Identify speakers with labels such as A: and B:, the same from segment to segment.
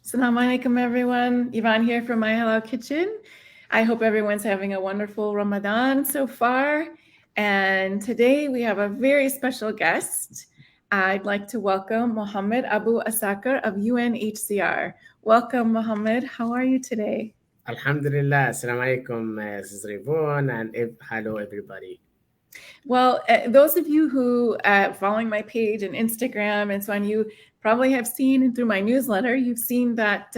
A: Assalamu alaikum, everyone. Yvonne here from My Halal Kitchen. I hope everyone's having a wonderful Ramadan so far. And today we have a very special guest. I'd like to welcome Mohammed Abu Asaker of UNHCR. Welcome, Mohammed. How are you today?
B: Alhamdulillah. Assalamu alaikum, Sister Yvonne, and hello, everybody.
A: Well, those of you who following my page and Instagram and so on, you probably have seen through my newsletter, you've seen that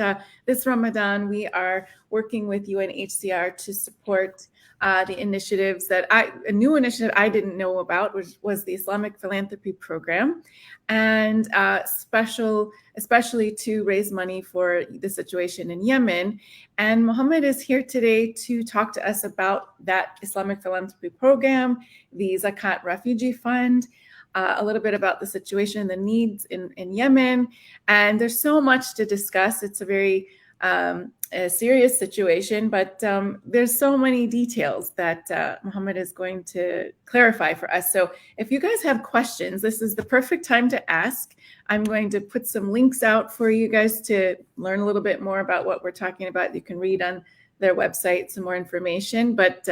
A: this Ramadan we are working with UNHCR to support the initiatives a new initiative I didn't know about, which was the Islamic Philanthropy Program, and especially to raise money for the situation in Yemen. And Mohammed is here today to talk to us about that Islamic Philanthropy Program, the Zakat Refugee Fund, a little bit about the situation and the needs in Yemen. And there's so much to discuss. It's a very a serious situation, but there's so many details that Mohammed is going to clarify for us. So if you guys have questions, this is the perfect time to ask. I'm going to put some links out for you guys to learn a little bit more about what we're talking about. You can read on their website some more information. But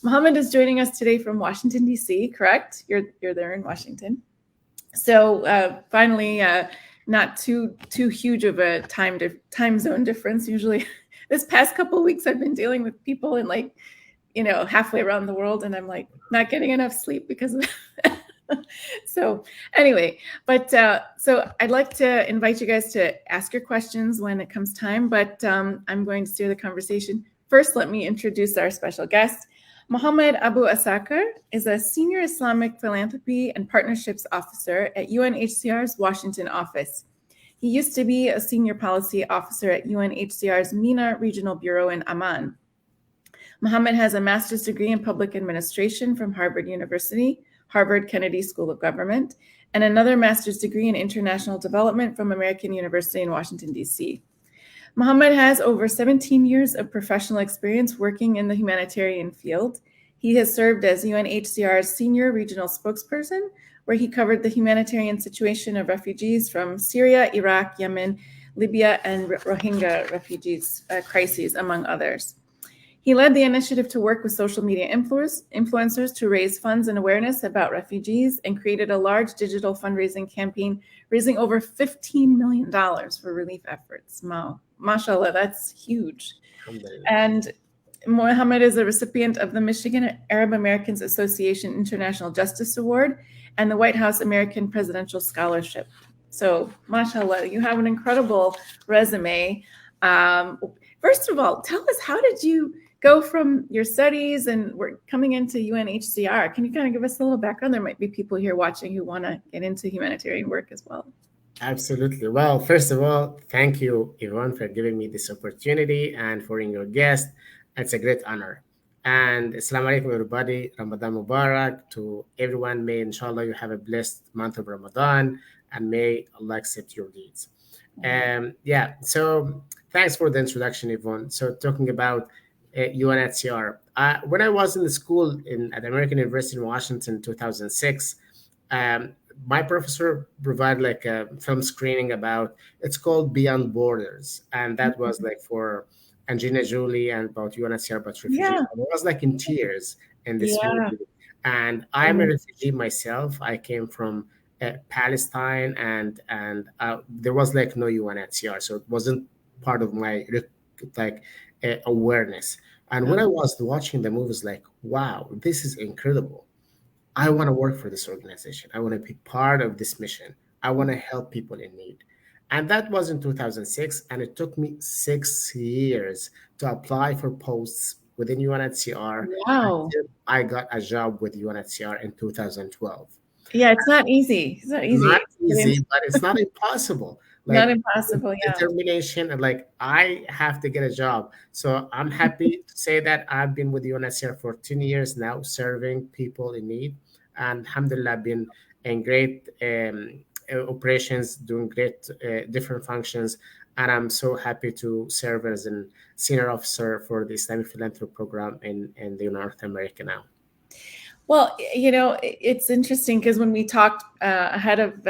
A: Mohammed is joining us today from Washington, D.C., correct? You're there in Washington. So finally, not too huge of a time zone difference. Usually this past couple of weeks I've been dealing with people in halfway around the world, and I'm like not getting enough sleep because of that. So anyway, but so I'd like to invite you guys to ask your questions when it comes time, but I'm going to steer the conversation. First, let me introduce our special guest. Mohammed Abu Asaker is a Senior Islamic Philanthropy and Partnerships Officer at UNHCR's Washington office. He used to be a Senior Policy Officer at UNHCR's MENA Regional Bureau in Amman. Mohammed has a master's degree in public administration from Harvard University, Harvard Kennedy School of Government, and another master's degree in international development from American University in Washington, D.C. Mohammed has over 17 years of professional experience working in the humanitarian field. He has served as UNHCR's senior regional spokesperson, where he covered the humanitarian situation of refugees from Syria, Iraq, Yemen, Libya, and Rohingya refugees crises, among others. He led the initiative to work with social media influencers to raise funds and awareness about refugees, and created a large digital fundraising campaign, raising over $15 million for relief efforts. Mashallah, that's huge. And Mohammed is a recipient of the Michigan Arab Americans Association International Justice Award and the White House American Presidential Scholarship. So, mashallah, you have an incredible resume. First of all, tell us, how did you go from your studies and we're coming into UNHCR? Can you kind of give us a little background? There might be people here watching who want to get into humanitarian work as well.
B: Absolutely. Well, first of all, thank you, Yvonne, for giving me this opportunity and for being your guest. It's a great honor. And Assalamu alaikum, everybody. Ramadan Mubarak to everyone. May, inshallah, you have a blessed month of Ramadan, and may Allah accept your deeds. So thanks for the introduction, Yvonne. So talking about UNHCR. When I was in the school at the American University in Washington, 2006, my professor provided like a film screening about, it's called Beyond Borders, and that was like for Angelina Jolie and about UNHCR about refugees.
A: Yeah.
B: I was like in tears in this movie, and I'm a refugee myself. I came from Palestine, and there was like no UNHCR, so it wasn't part of my awareness. And when I was watching the movies, like, wow, this is incredible. I want to work for this organization. I want to be part of this mission. I want to help people in need. And that was in 2006. And it took me 6 years to apply for posts within UNHCR.
A: Wow.
B: Until I got a job with UNHCR in 2012.
A: Yeah, it's not easy. It's not easy.
B: Not easy, but it's not impossible.
A: Not impossible, yeah.
B: Determination, and like, I have to get a job. So I'm happy to say that I've been with UNHCR for 10 years now, serving people in need. And alhamdulillah, I've been in great operations, doing great different functions. And I'm so happy to serve as a senior officer for the Islamic Philanthropy Program in the North America now.
A: Well, it's interesting because when we talked ahead of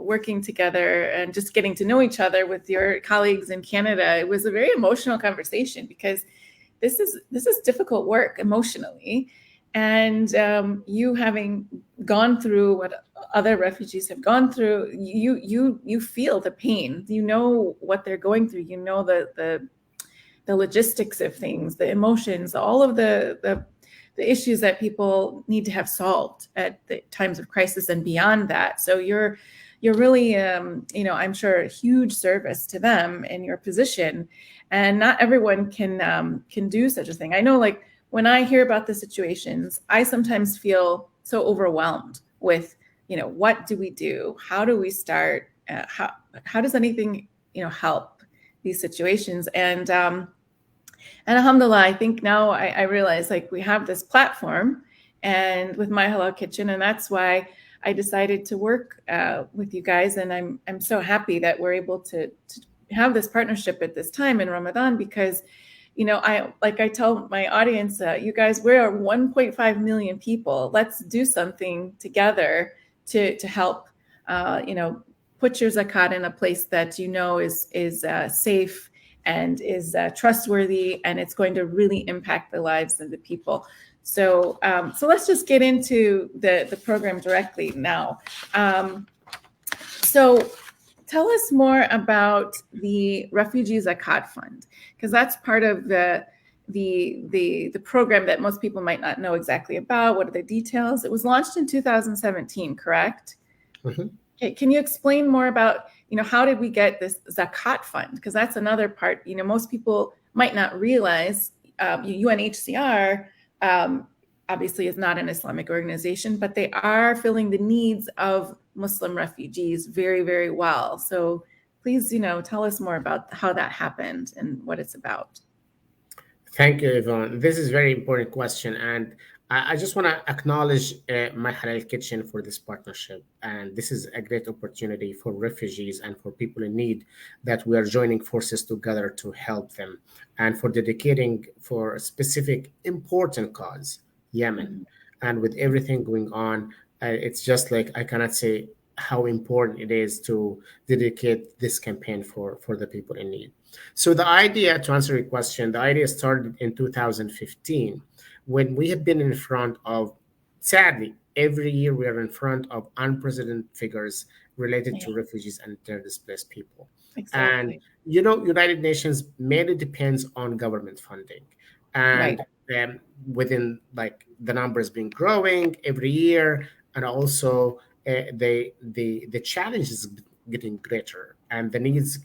A: working together and just getting to know each other with your colleagues in Canada, it was a very emotional conversation because this is difficult work emotionally, and you having gone through what other refugees have gone through, you feel the pain. You know what they're going through. You know the logistics of things, the emotions, all of the issues that people need to have solved at the times of crisis and beyond that. So you're really, I'm sure, a huge service to them in your position, and not everyone can do such a thing. I know, like when I hear about the situations, I sometimes feel so overwhelmed with, what do we do? How do we start? How does anything, help these situations? And alhamdulillah, I think now I realize, like, we have this platform and with My Halal Kitchen, and that's why I decided to work with you guys. And I'm so happy that we're able to have this partnership at this time in Ramadan, because, I tell my audience, you guys, we're 1.5 million people. Let's do something together to help, put your zakat in a place that is safe and is trustworthy, and it's going to really impact the lives of the people. So let's just get into the program directly now. So tell us more about the Refugee Zakat Fund, because that's part of the program that most people might not know exactly about. What are the details? It was launched in 2017, correct?
B: Mm-hmm.
A: Okay, can you explain more about, how did we get this Zakat Fund? Because that's another part, most people might not realize. UNHCR obviously is not an Islamic organization, but they are filling the needs of Muslim refugees very, very well. So please, tell us more about how that happened and what it's about.
B: Thank you, Yvonne. This is a very important question, and I just want to acknowledge My Halal Kitchen for this partnership. And this is a great opportunity for refugees and for people in need, that we are joining forces together to help them, and for dedicating for a specific important cause, Yemen.
A: Mm-hmm.
B: And with everything going on, it's just like I cannot say how important it is to dedicate this campaign for the people in need. So the idea, to answer your question, the idea started in 2015, when we have been in front of, sadly, every year we are in front of unprecedented figures related
A: Yeah,
B: to refugees and internally displaced people. And,
A: exactly.
B: United Nations mainly depends on government funding.
A: Right.
B: And within, like, the numbers been growing every year, and also the challenge is getting greater, and the needs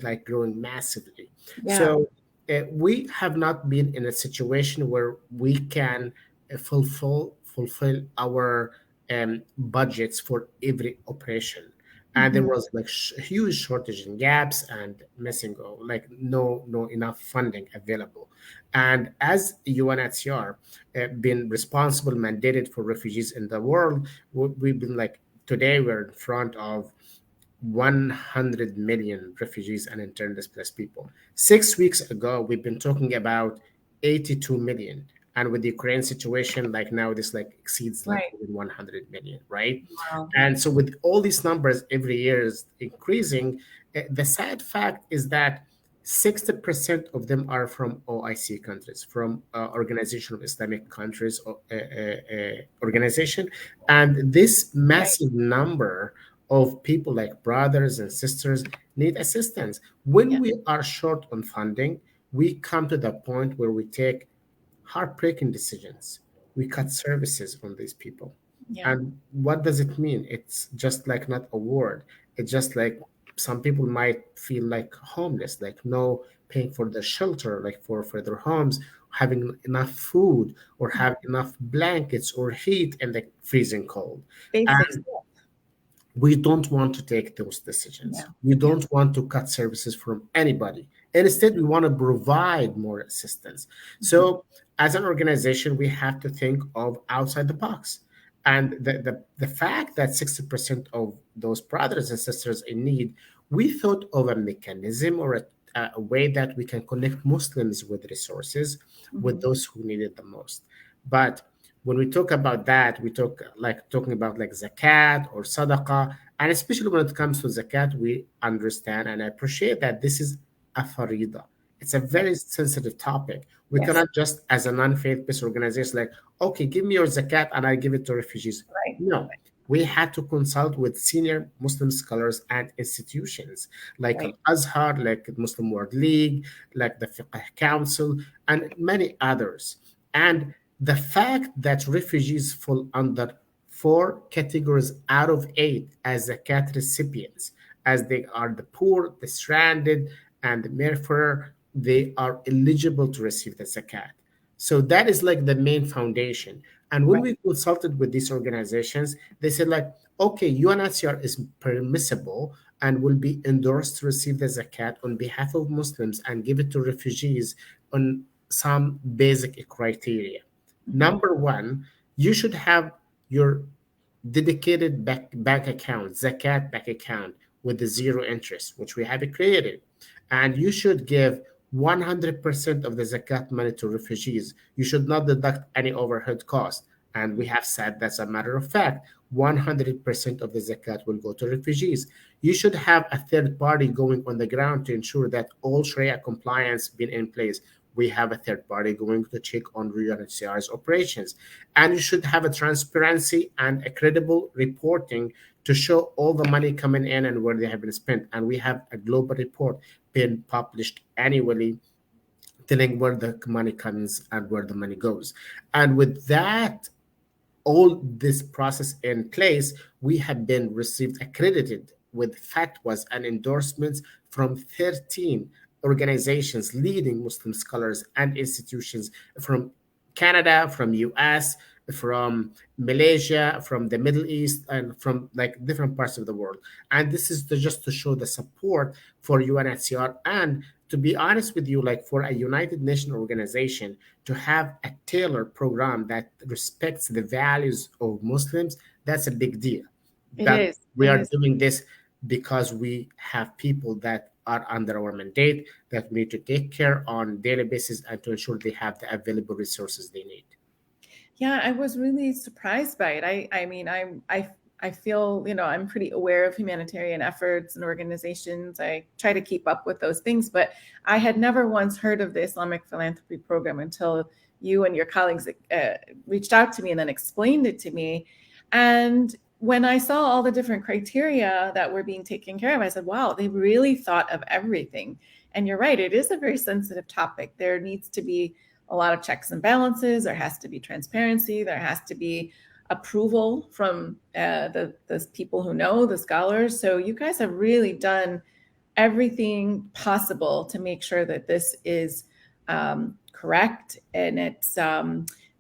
B: like growing massively.
A: Yeah.
B: So we have not been in a situation where we can fulfill our budgets for every operation, and there
A: Mm-hmm.
B: was like huge shortage and gaps and missing, like no enough funding available. And as UNHCR been responsible, mandated for refugees in the world, we've been like, today we're in front of 100 million refugees and internally displaced people. 6 weeks ago, we've been talking about 82 million. And with the Ukraine situation, like now this like exceeds like
A: Right.
B: even 100 million, right?
A: Wow.
B: And so with all these numbers every year is increasing, the sad fact is that 60% of them are from OIC countries, from Organization of Islamic Countries organization. And this
A: Right.
B: massive number of people, like brothers and sisters, need assistance. When
A: Yeah.
B: we are short on funding, we come to the point where we take heartbreaking decisions. We cut services on these people.
A: Yeah.
B: And what does it mean? It's just like not a word. It's just like some people might feel like homeless, like no paying for their shelter, like for their homes, having enough food or have enough blankets or heat in the freezing cold.
A: Basics.
B: And we don't want to take those decisions.
A: Yeah.
B: We
A: Yeah.
B: don't want to cut services from anybody. Instead, we want to provide more assistance.
A: Mhm.
B: So, as an organization, we have to think of outside the box. And the fact that 60% of those brothers and sisters in need, we thought of a mechanism or a way that we can connect Muslims with resources, with
A: Mhm.
B: those who need it the most. But when we talk about that, we talk like talking about like zakat or sadaqah, And especially when it comes to zakat, we understand and appreciate that this is a farida. It's a
A: Right.
B: very sensitive topic. We
A: Yes.
B: cannot just, as a non-faith-based organization, like, okay, give me your zakat and I give it to refugees.
A: Right.
B: No, we had to consult with senior Muslim scholars and institutions like
A: Right.
B: Al Azhar, like the Muslim World League, like the Fiqh Council, and many others. And the fact that refugees fall under four categories out of eight as zakat recipients, as they are the poor, the stranded, and therefore they are eligible to receive the zakat. So that is like the main foundation. And when
A: Right.
B: we consulted with these organizations, they said like, okay, UNHCR is permissible and will be endorsed to receive the zakat on behalf of Muslims and give it to refugees on some basic criteria.
A: Mhm.
B: Number one, you should have your dedicated bank account, Zakat bank account with the zero interest, which we have created. And you should give 100% of the Zakat money to refugees. You should not deduct any overhead cost. And we have said that's a matter of fact. 100% of the Zakat will go to refugees. You should have a third party going on the ground to ensure that all Sharia compliance been in place. We have a third party going to check on UNHCR's operations. And you should have a transparency and a credible reporting to show all the money coming in and where they have been spent. And we have a global report being published annually telling where the money comes and where the money goes. And with that, all this process in place, we have been received accredited with fatwas and endorsements from 13 organizations, leading Muslim scholars and institutions from Canada, from US, from Malaysia, from the Middle East, and from like different parts of the world. And this is just to show the support for UNHCR. And to be honest with you, like for a United Nations organization to have a tailored program that respects the values of Muslims, that's a big deal.
A: It
B: But
A: is.
B: we
A: It
B: are
A: is.
B: doing this because we have people that are under our mandate that we need to take care on daily basis and to ensure they have the available resources they need.
A: Yeah, I was really surprised by it. I mean, I feel, I'm pretty aware of humanitarian efforts and organizations. I try to keep up with those things, but I had never once heard of the Islamic philanthropy program until you and your colleagues reached out to me and then explained it to me. And when I saw all the different criteria that were being taken care of, I said, wow, they really thought of everything. And you're right, it is a very sensitive topic. There needs to be a lot of checks and balances. There has to be transparency. There has to be approval from the people who know, the scholars. So you guys have really done everything possible to make sure that this is correct, and it's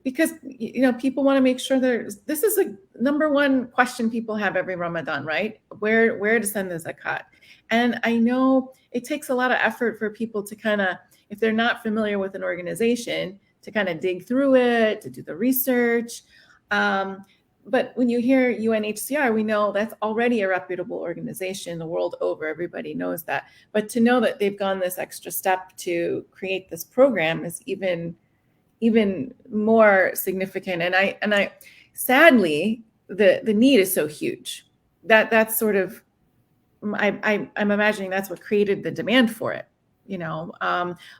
A: because people want to make sure this is a number one question people have every Ramadan, right? Where to send the zakat. And I know it takes a lot of effort for people to kind of, if they're not familiar with an organization, to kind of dig through it, to do the research. Um, but when you hear UNHCR, we know that's already a reputable organization the world over. Everybody knows that. But to know that they've gone this extra step to create this program is even more significant. And I sadly, the need is so huge that's sort of, I'm imagining that's what created the demand for it,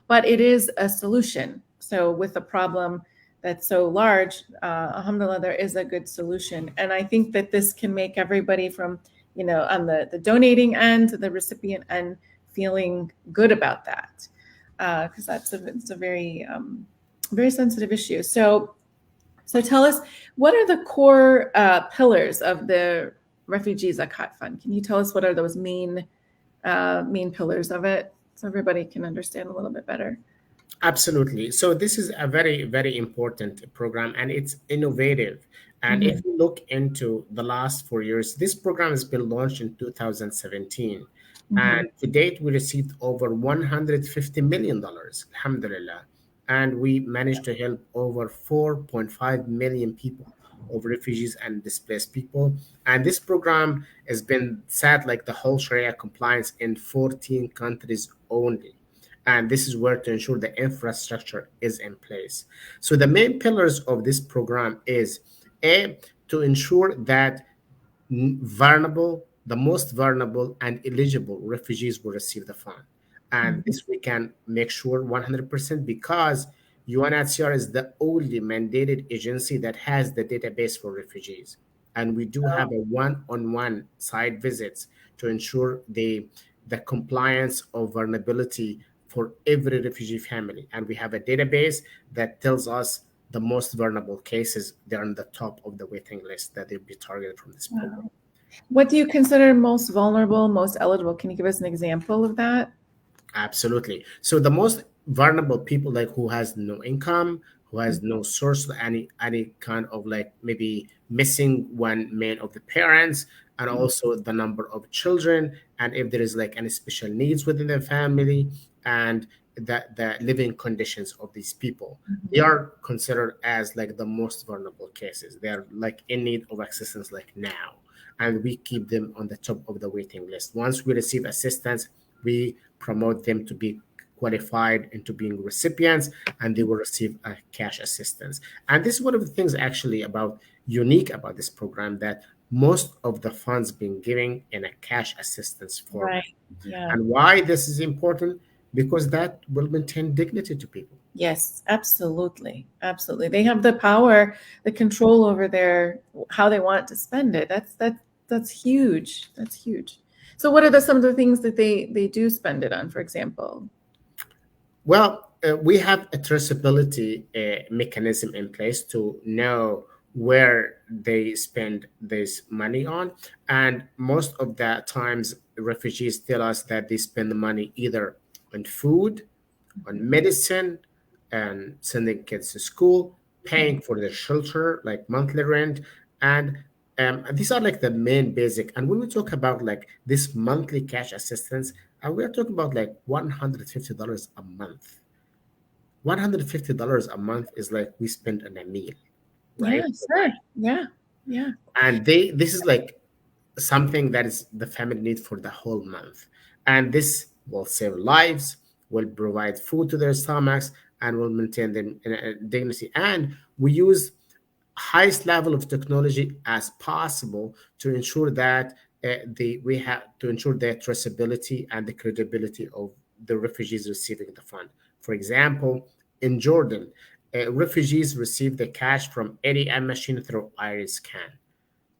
A: but it is a solution. So with a problem that's so large, alhamdulillah, there is a good solution. And I think that this can make everybody from, on the donating end to the recipient end feeling good about that. Because it's a very sensitive issue. So tell us, what are the core pillars of the Refugee Zakat Fund? Can you tell us what are those main pillars of it, so everybody can understand a little bit better?
B: Absolutely. So this is a very, very important program and it's innovative. And if
A: Mhm.
B: you look into the last 4 years, this program has been launched in 2017.
A: Mhm.
B: And to date, we received over $150 million, alhamdulillah. And we managed to help over 4.5 million people, of refugees and displaced people. And this program has been set like the whole Sharia compliance in 14 countries only. And this is where to ensure the infrastructure is in place. So the main pillars of this program is A, to ensure that vulnerable, the most vulnerable and eligible refugees will receive the fund. And
A: Mhm.
B: this we can make sure 100% because UNHCR is the only mandated agency that has the database for refugees. And we do have a one-on-one site visits to ensure the compliance of vulnerability for every refugee family. And we have a database that tells us the most vulnerable cases. They're on the top of the waiting list that they'll be targeted from this program.
A: Wow. What do you consider most vulnerable, most eligible? Can you give us an example of that?
B: Absolutely. So the most vulnerable people, like who has no income, who has no source, any kind of like maybe missing one man of the parents, and also the number of children, and if there is like any special needs within the family, and the living conditions of these people, they
A: Mhm.
B: are considered as like the most vulnerable cases. They are like in need of assistance like now, and we keep them on the top of the waiting list. Once we receive assistance, we promote them to be qualified into being recipients, and they will receive a cash assistance. And this is one of the things actually about unique about this program, that most of the funds being given in a cash assistance format.
A: Right. Yeah.
B: And why this is important? Because that will maintain dignity to people.
A: Yes, absolutely. Absolutely. They have the power, the control over their how they want to spend it. That's huge. That's huge. So what are some of the things that they do spend it on, for example?
B: Well, we have a traceability mechanism in place to know where they spend this money on. And most of the times, refugees tell us that they spend the money either on food, on medicine, and sending kids to school,
A: Mhm.
B: paying for their shelter, like monthly rent. And these are like the main basic. And when we talk about like this monthly cash assistance, we are talking about like $150 a month. $150 a month is like we spend on a meal,
A: Yeah,
B: right?
A: sure. Yeah. Yeah.
B: And this is like something that is the family need for the whole month. And this will save lives, will provide food to their stomachs, and will maintain them in a dignity. And we use highest level of technology as possible to ensure that we have to ensure the traceability and the credibility of the refugees receiving the fund. For example, in Jordan, refugees receive the cash from ATM machine through iris scan,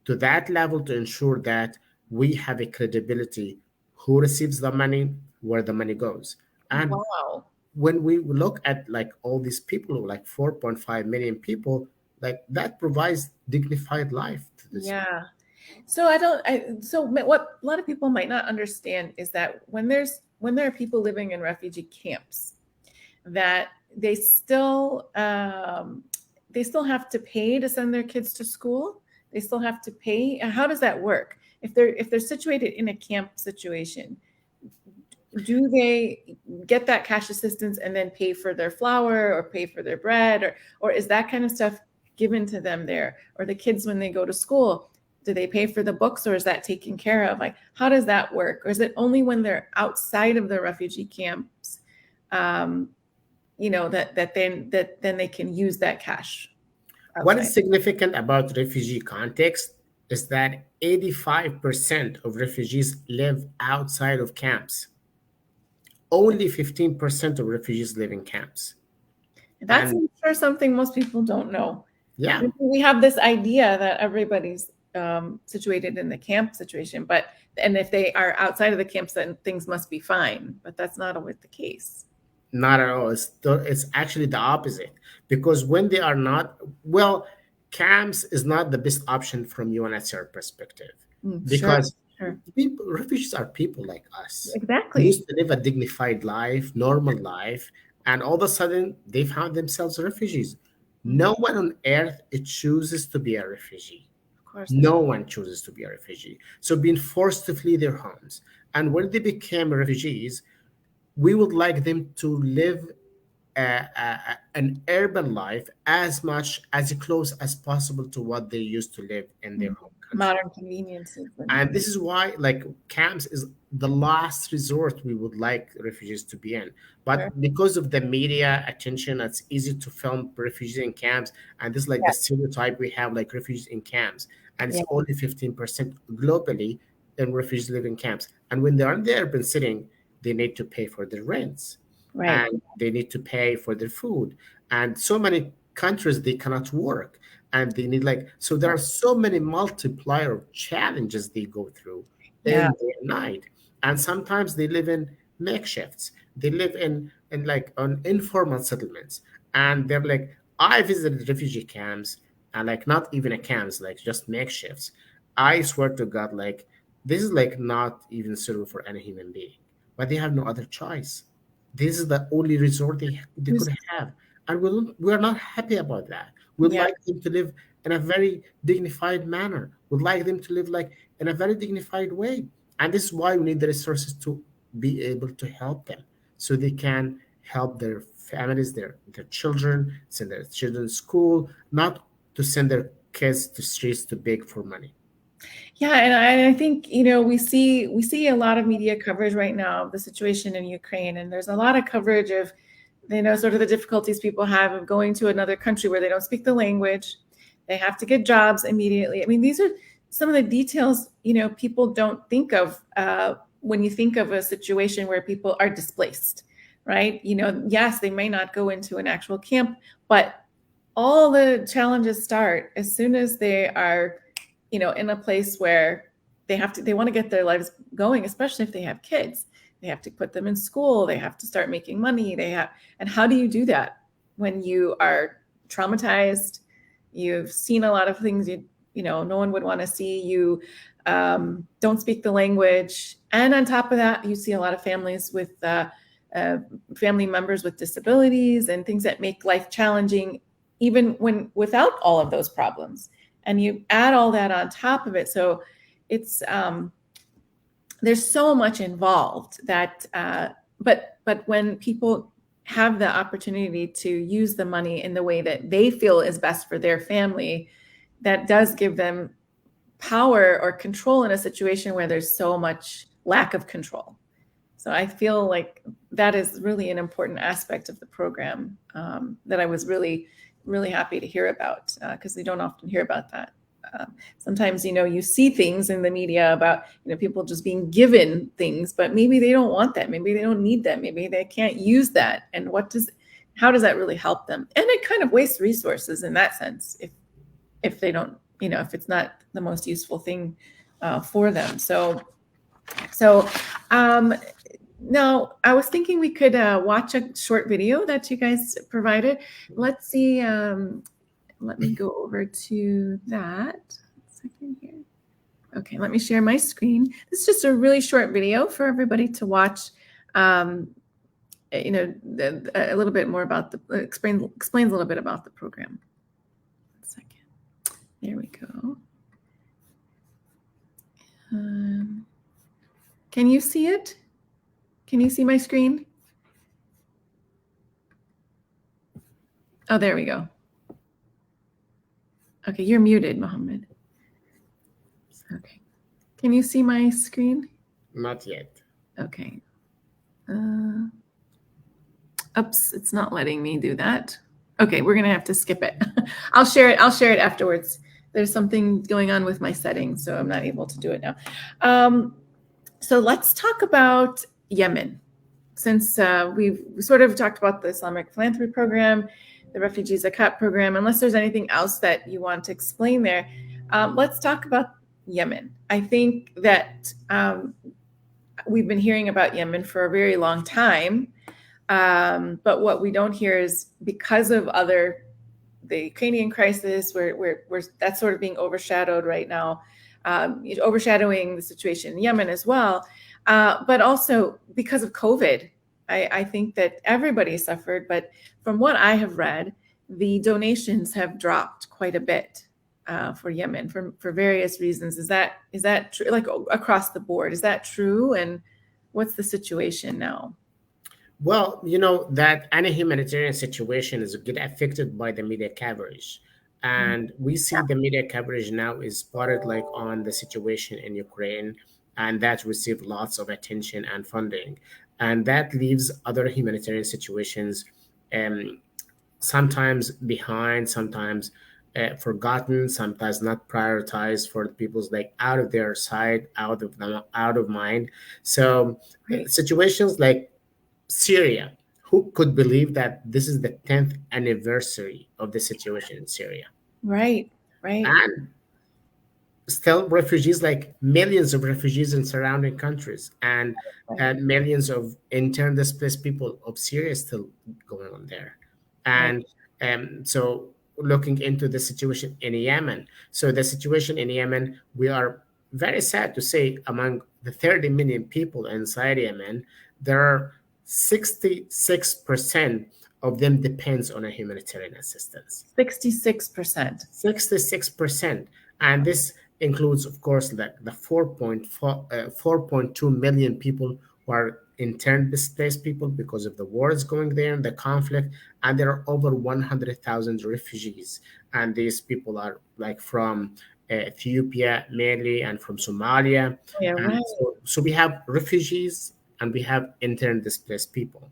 B: to that level to ensure that we have a credibility who receives the money, where the money goes. And
A: Wow.
B: when we look at like all these people, like 4.5 million people, like that provides dignified life to these people.
A: Yeah. So I don't. What a lot of people might not understand is that when there are people living in refugee camps, that they still have to pay to send their kids to school. They still have to pay. How does that work? If they're situated in a camp situation, do they get that cash assistance and then pay for their flour or pay for their bread, or is that kind of stuff given to them there? Or the kids when they go to school, do they pay for the books, or is that taken care of? Like, how does that work? Or is it only when they're outside of the refugee camps, um, that then they can use that cash
B: What
A: outside?
B: is significant about refugee context is that 85% of refugees live outside of camps. Only 15% of refugees live in camps.
A: That's,
B: And
A: I'm sure, something most people don't know.
B: yeah,
A: We have this idea that everybody's situated in the camp situation, and if they are outside of the camps, then things must be fine. But that's not always the case.
B: not at all. It's actually the opposite. Because when they are not, well, camps is not the best option from UNHCR perspective.
A: Sure,
B: Because
A: sure,
B: people, refugees are people like us, who
A: exactly.
B: used to live a dignified life, normal life, and all of a sudden they found themselves refugees.
A: Mhm.
B: No one on earth it chooses to be a refugee.
A: Of course not.
B: No one chooses to be a refugee. So being forced to flee their homes. And when they became refugees, we would like them to live an urban life as much as close as possible to what they used to live in their
A: Mhm.
B: home country.
A: Modern conveniences and
B: And this is why like camps is the last resort we would like refugees to be in.
A: sure.
B: But because of the media attention, it's easy to film refugees in camps, and this is like
A: Yeah,
B: the stereotype we have, like refugees in camps, and it's
A: yeah,
B: only 15% globally. in refugee living camps. And when they are in the urban setting, they need to pay for their rents,
A: Right.
B: and they need to pay for their food. And so many countries, they cannot work, and they need, like, so there are so many multiplier of challenges they go through
A: Yeah.
B: in their night. And sometimes they live in makeshifts. They live in like on informal settlements. And they're like, I visited refugee camps, and like not even a camps, like just makeshifts. I swear to God, like this is like not even suitable for any human being. But they have no other choice. This is the only resort they could have. And we are not happy about that. We'd
A: Yeah.
B: like them to live in a very dignified manner. We'd like them to live like in a very dignified way. And this is why we need the resources to be able to help them, so they can help their families, their children, send their children to school, not to send their kids to streets to beg for money.
A: Yeah, and I think we see a lot of media coverage right now of the situation in Ukraine, and there's a lot of coverage of sort of the difficulties people have of going to another country where they don't speak the language. They have to get jobs immediately. I mean, these are some of the details people don't think of when you think of a situation where people are displaced, right? Yes, they may not go into an actual camp, but all the challenges start as soon as they are in a place where they want to get their lives going, especially if they have kids. They have to put them in school, they have to start making money, and how do you do that when you are traumatized? You've seen a lot of things no one would want to see. You don't speak the language, and on top of that, you see a lot of families with family members with disabilities and things that make life challenging, even when without all of those problems. And you add all that on top of it, so it's there's so much involved that but when people have the opportunity to use the money in the way that they feel is best for their family, that does give them power or control in a situation where there's so much lack of control. So I feel like that is really an important aspect of the program that I was really, really happy to hear about, because we don't often hear about that. Sometimes, you see things in the media about, people just being given things, but maybe they don't want that. Maybe they don't need that. Maybe they can't use that. And how does that really help them? And it kind of wastes resources in that sense if they don't, if it's not the most useful thing for them. So now I was thinking we could watch a short video that you guys provided. Let's see. Let me go over to that. A second here. Okay, let me share my screen. This is just a really short video for everybody to watch. A little bit more about explains a little bit about the program. 1 second. There we go. Can you see it? Can you see my screen? Oh, there we go. Okay, you're muted, Mohammed. Okay. Can you see my screen?
B: Not yet.
A: Okay. Oops, it's not letting me do that. Okay, we're gonna have to skip it. I'll share it afterwards. There's something going on with my settings, so I'm not able to do it now. So let's talk about Yemen. Since we've sort of talked about the Islamic Philanthropy Program, the Refugee Zakat Program, unless there's anything else that you want to explain there, let's talk about Yemen. I think that we've been hearing about Yemen for a very long time, but what we don't hear is because of the Ukrainian crisis, where that's sort of being overshadowed right now, overshadowing the situation in Yemen as well, but also because of COVID. I think that everybody suffered, but from what I have read, the donations have dropped quite a bit for Yemen for various reasons. Is that true? Like across the board, is that true? And what's the situation now?
B: Well, that any humanitarian situation is get affected by the media coverage. And we see the media coverage now is spotted like on the situation in Ukraine, and that received lots of attention and funding. And that leaves other humanitarian situations sometimes behind, sometimes forgotten, sometimes not prioritized for the people's like out of their sight, out of mind. So
A: Right.
B: situations like Syria, who could believe that this is the 10th anniversary of the situation in Syria?
A: Right. Right.
B: And still refugees, like millions of refugees in surrounding countries,
A: Right.
B: and millions of intern displaced people of Syria still going on there.
A: Right.
B: And so looking into the situation in Yemen. So the situation in Yemen, we are very sad to say among the 30 million people inside Yemen, there are 66% of them depends on a humanitarian assistance.
A: 66%.
B: 66%. And this includes, of course, the 4.2 million people who are interned displaced people because of the wars going there and the conflict. And there are over 100,000 refugees. And these people are like from Ethiopia mainly and from Somalia.
A: Yeah.
B: And
A: Right.
B: so we have refugees and we have intern displaced people.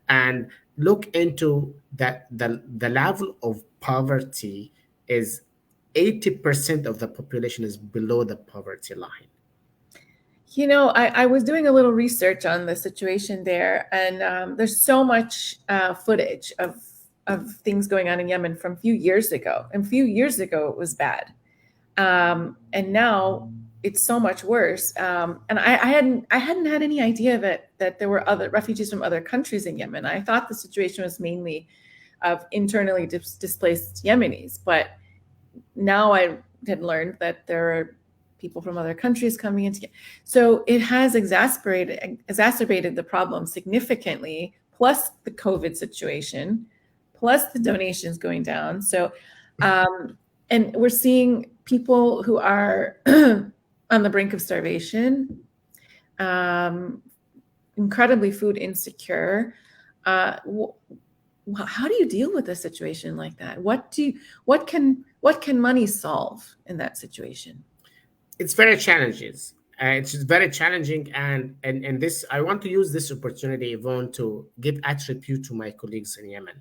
B: And look into that the level of poverty is 80% of the population is below the poverty line.
A: I was doing a little research on the situation there, and there's so much footage of things going on in Yemen from a few years ago. And a few years ago, it was bad, and now it's so much worse. And I hadn't had any idea that there were other refugees from other countries in Yemen. I thought the situation was mainly of internally displaced Yemenis, but now I had learned that there are people from other countries coming into. So it has exacerbated the problem significantly. Plus the COVID situation, plus the donations going down. So, and we're seeing people who are on the brink of starvation, incredibly food insecure. How do you deal with a situation like that? What can money solve in that situation?
B: It's very challenging. It's very challenging, and this I want to use this opportunity, Yvonne, to give attribute to my colleagues in Yemen,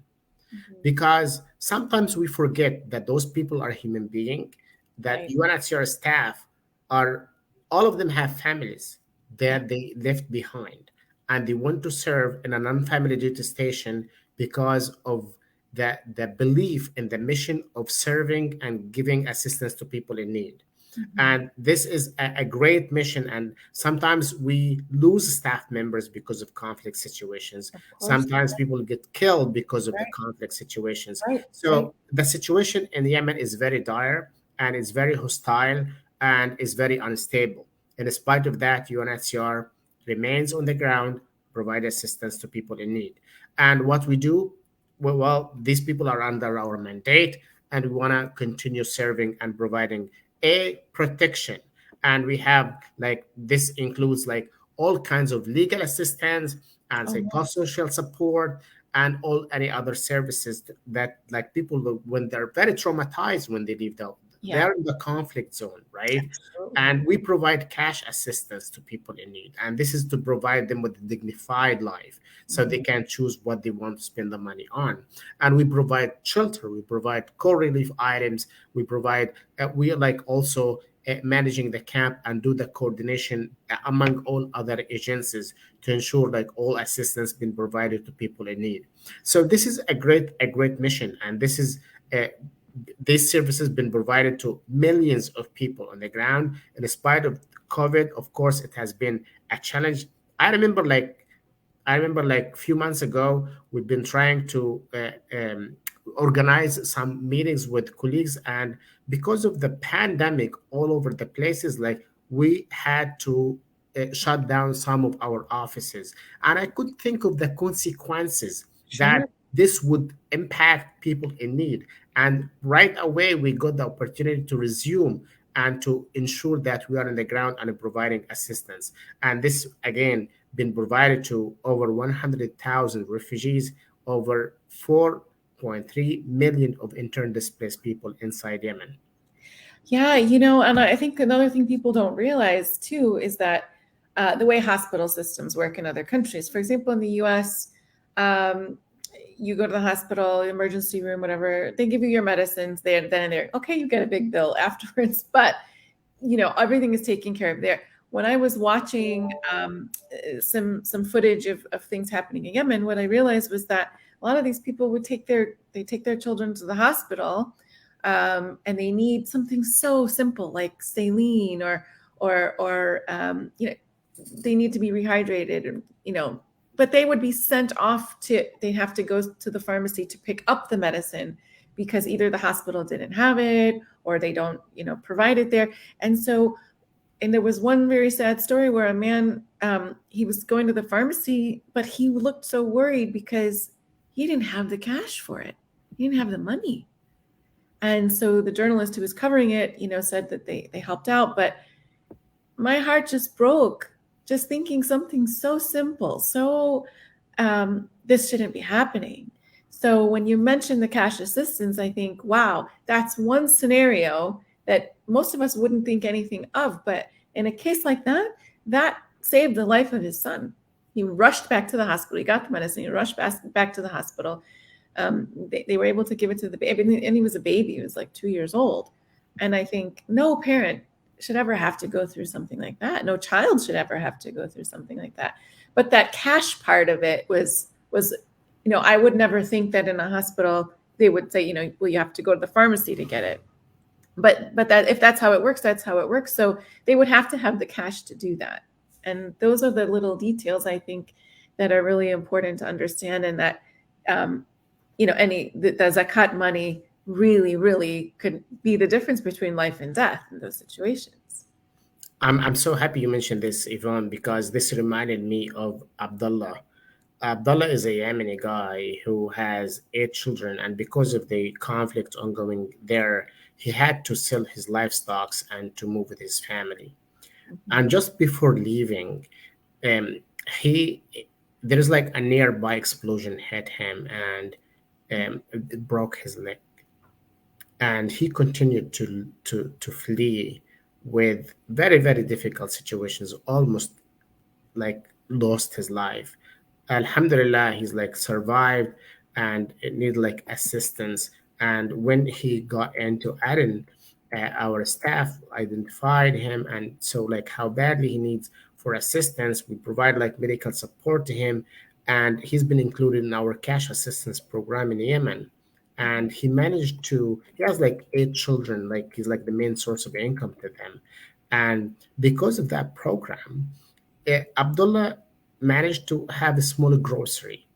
A: Mhm.
B: because sometimes we forget that those people are human beings, that
A: Right.
B: UNHCR staff are, all of them have families
A: Yeah.
B: that they left behind, and they want to serve in a non-family duty station because of the belief in the mission of serving and giving assistance to people in need.
A: Mhm.
B: And this is a great mission, and sometimes we lose staff members because of conflict situations.
A: Of course.
B: Sometimes people get killed because of the
A: Right.
B: conflict situations.
A: Right. Right.
B: So the situation in Yemen is very dire, and it's very hostile, and is very unstable. In spite of that, UNHCR remains on the ground, provide assistance to people in need. And what we do, well, these people are under our mandate, and we want to continue serving and providing a protection. And we have like this includes like all kinds of legal assistance and
A: Oh, yeah.
B: psychosocial support and all any other services that like people when they're very traumatized when they leave
A: Yeah.
B: they're in the conflict zone, right?
A: Absolutely.
B: And we provide cash assistance to people in need, and this is to provide them with a dignified life so they
A: Mhm.
B: can choose what they want to spend the money on. And we provide shelter, we provide co-relief items, we provide we are like also managing the camp and do the coordination among all other agencies to ensure like all assistance being provided to people in need. So this is a great mission, and uh, this service has been provided to millions of people on the ground. In spite of COVID, of course, it has been a challenge. I remember like a few months ago, we've been trying to organize some meetings with colleagues, and because of the pandemic, all over the places, like we had to shut down some of our offices, and I could think of the consequences that
A: Sure.
B: this would impact people in need. And right away, we got the opportunity to resume and to ensure that we are on the ground and providing assistance. And this again been provided to over 100,000 refugees, over 4.3 million of intern displaced people inside Yemen.
A: Yeah, and I think another thing people don't realize too is that the way hospital systems work in other countries. For example, in the U.S., um, you go to the hospital, emergency room, whatever, they give you your medicines, then and there, okay, you get a big bill afterwards, but everything is taken care of there. When I was watching some footage of things happening in Yemen, what I realized was that a lot of these people would take their children to the hospital, and they need something so simple like saline or they need to be rehydrated, but they would be sent off they have to go to the pharmacy to pick up the medicine because either the hospital didn't have it or they don't, provide it there. And there was one very sad story where a man, he was going to the pharmacy, but he looked so worried because he didn't have the cash for it. He didn't have the money. And so the journalist who was covering it, said that they helped out, but my heart just broke just thinking something so simple. So this shouldn't be happening. So when you mention the cash assistance, I think, wow, that's one scenario that most of us wouldn't think anything of. But in a case like that, that saved the life of his son. He rushed back to the hospital. He got the medicine. He rushed back to the hospital. They were able to give it to the baby. And he was a baby. He was like 2 years old. And I think no parent should ever have to go through something like that. No child should ever have to go through something like that. But that cash part of it was I would never think that in a hospital they would say, well, you have to go to the pharmacy to get it. But that if that's how it works, that's how it works. So they would have to have the cash to do that. And those are the little details I think that are really important to understand, and that the zakat money really, really could be the difference between life and death in those situations.
B: I'm so happy you mentioned this, Yvonne, because this reminded me of Abdullah. Abdullah is a Yemeni guy who has 8 children, and because of the conflict ongoing there, he had to sell his livestock and to move with his family. And just before leaving, he there's like a nearby explosion hit him, and it broke his leg, and he continued to flee with very, very difficult situations, almost like lost his life. Alhamdulillah, he's like survived and need like assistance. And when he got into Aden, our staff identified him, and so like how badly he needs for assistance. We provide like medical support to him, and he's been included in our cash assistance program in Yemen. And he has like 8 children, like he's like the main source of income to them. And because of that program, Abdullah managed to have a small grocery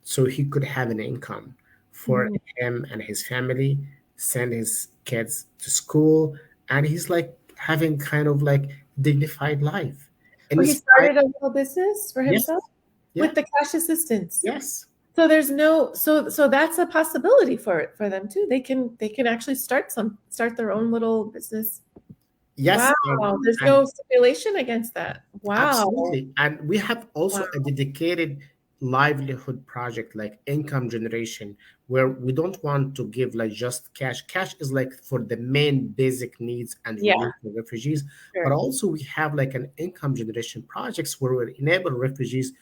B: so he could have an income for him and his family, send his kids to school, and he's like having kind of like dignified life. And
A: he started a little business for himself with the cash assistance.
B: Yes.
A: So there's so that's a possibility for them too. They can actually start their own little business.
B: Yes.
A: Wow. There's no stipulation against that. Wow.
B: Absolutely. And we have also a dedicated livelihood project, like income generation, where we don't want to give like just cash. Cash is like for the main basic needs and relief for refugees.
A: Sure.
B: But also we have like an income generation projects where we enable refugees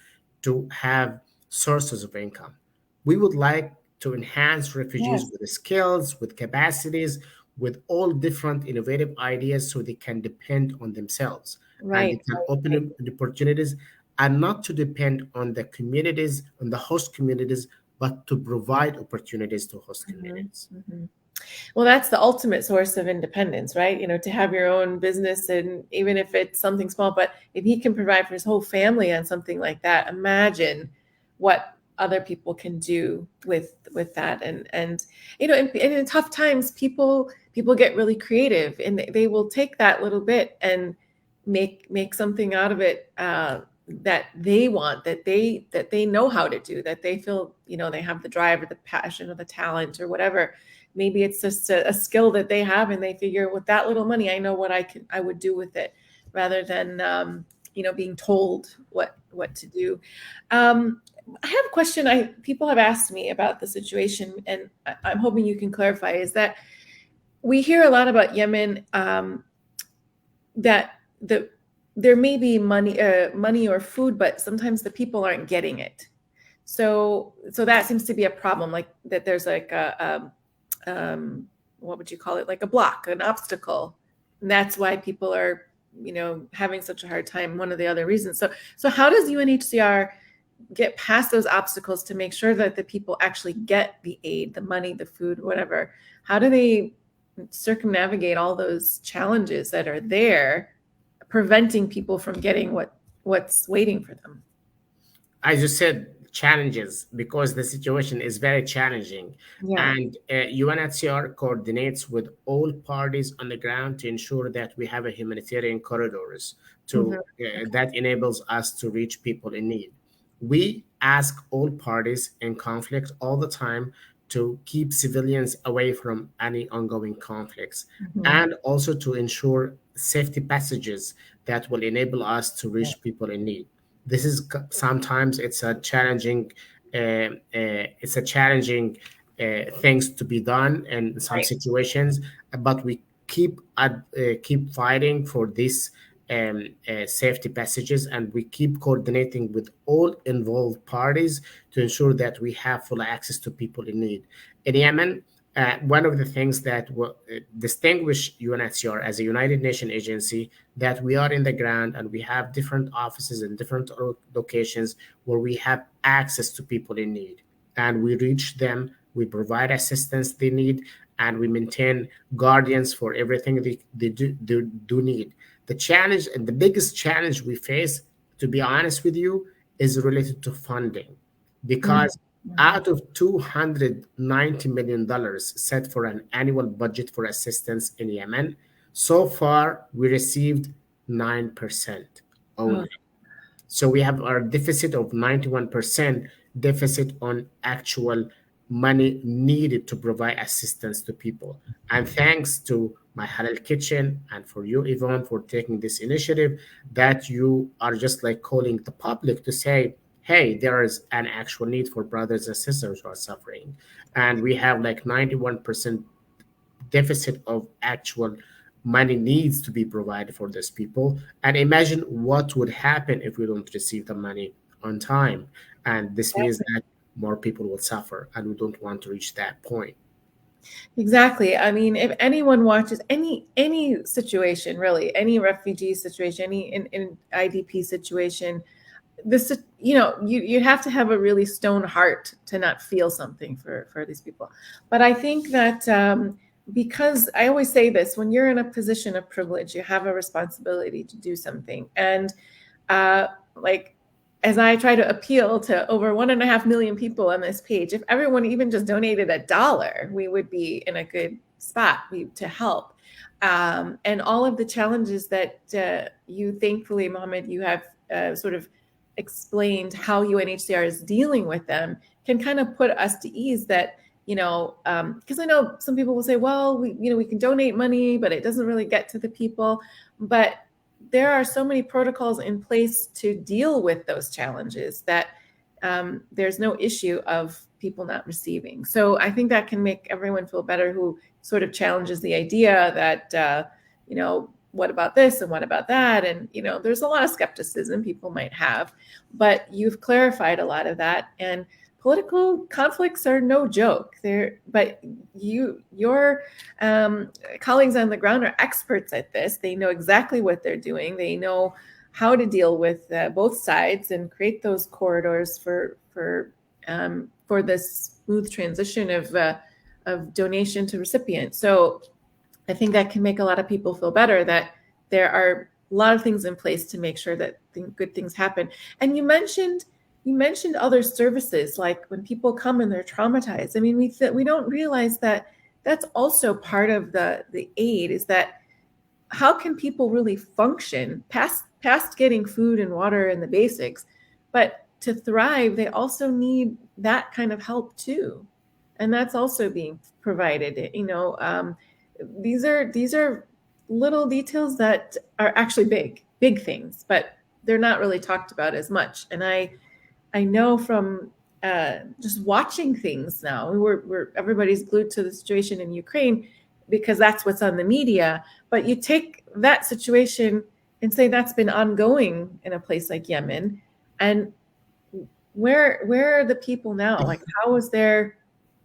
B: to have sources of income. We would like to enhance refugees with skills, with capacities, with all different innovative ideas so they can depend on themselves. And they can open up the opportunities, and not to depend on the communities, on the host communities, but to provide opportunities to host communities.
A: Well, that's the ultimate source of independence, right? To have your own business, and even if it's something small, but if he can provide for his whole family on something like that, imagine what other people can do with that. And in tough times, people get really creative, and they will take that little bit and make something out of it that they want, that they know how to do, that they feel they have the drive or the passion or the talent or whatever. Maybe it's just a skill that they have, and they figure, with that little money, I know what I would do with it, rather than being told what to do. I have a question people have asked me about the situation, and I'm hoping you can clarify, is that we hear a lot about Yemen, that there may be money or food, but sometimes the people aren't getting it. So that seems to be a problem, like that there's like what would you call it? Like a block, an obstacle. And that's why people are, having such a hard time. One of the other reasons. So how does UNHCR get past those obstacles to make sure that the people actually get the aid, the money, the food, whatever? How do they circumnavigate all those challenges that are there, preventing people from getting what's waiting for them?
B: I just said challenges because the situation is very challenging.
A: Yeah.
B: And UNHCR coordinates with all parties on the ground to ensure that we have a humanitarian corridors
A: Mhm.
B: that enables us to reach people in need. We ask all parties in conflict all the time to keep civilians away from any ongoing conflicts,
A: Mhm.
B: and also to ensure safety passages that will enable us to reach people in need. This is sometimes it's a challenging things to be done in some
A: Right.
B: situations, but we keep fighting for this safety passages, and we keep coordinating with all involved parties to ensure that we have full access to people in need in Yemen. One of the things that will distinguish UNHCR as a United Nations agency, that we are in the ground and we have different offices in different locations where we have access to people in need, and we reach them, we provide assistance they need, and we maintain guardians for everything they do need. The challenge and the biggest challenge we face, to be honest with you, is related to funding,
A: Mhm.
B: because
A: Mhm.
B: out of $290 million set for an annual budget for assistance in Yemen, so far we received 9%
A: Oh,
B: only. So we have our deficit of 91% deficit on actual money needed to provide assistance to people. And thanks to my Halal Kitchen and for you, Yvonne, for taking this initiative, that you are just like calling the public to say, hey, there is an actual need for brothers and sisters who are suffering. And we have like 91% deficit of actual money needs to be provided for these people. And imagine what would happen if we don't receive the money on time. And this means that more people will suffer, and we don't want to reach that point.
A: exactly. I mean, if anyone watches any situation, really, any refugee situation, any in IDP situation, this, you have to have a really stone heart to not feel something for these people. But I think that because I always say this, when you're in a position of privilege, you have a responsibility to do something. And like, as I try to appeal to over 1.5 million people on this page, if everyone even just donated $1, we would be in a good spot to help. And all of the challenges that you, thankfully, Mohammed, you have sort of explained how UNHCR is dealing with them, can kind of put us to ease that, because I know some people will say, well, we can donate money, but it doesn't really get to the people. But there are so many protocols in place to deal with those challenges that there's no issue of people not receiving. So I think that can make everyone feel better who sort of challenges the idea that, what about this and what about that? And, there's a lot of skepticism people might have, but you've clarified a lot of that. And political conflicts are no joke. But your colleagues on the ground are experts at this. They know exactly what they're doing. They know how to deal with both sides and create those corridors for this smooth transition of donation to recipient. So I think that can make a lot of people feel better that there are a lot of things in place to make sure that good things happen. And you mentioned other services, like when people come and they're traumatized. I mean, we don't realize that that's also part of the aid, is that how can people really function past getting food and water and the basics, but to thrive they also need that kind of help too, and that's also being provided. These are little details that are actually big things, but they're not really talked about as much. And I know from just watching things now, we're everybody's glued to the situation in Ukraine because that's what's on the media. But you take that situation and say that's been ongoing in a place like Yemen, and where are the people now? Like, how is their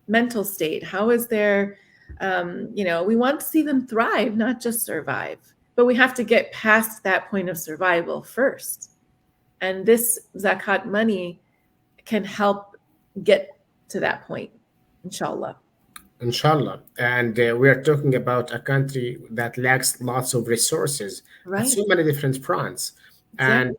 A: mental state? How is their, we want to see them thrive, not just survive. But we have to get past that point of survival first. And this zakat money can help get to that point, inshallah.
B: Inshallah. And we are talking about a country that lacks lots of resources at
A: Right.
B: so many different fronts.
A: Exactly.
B: And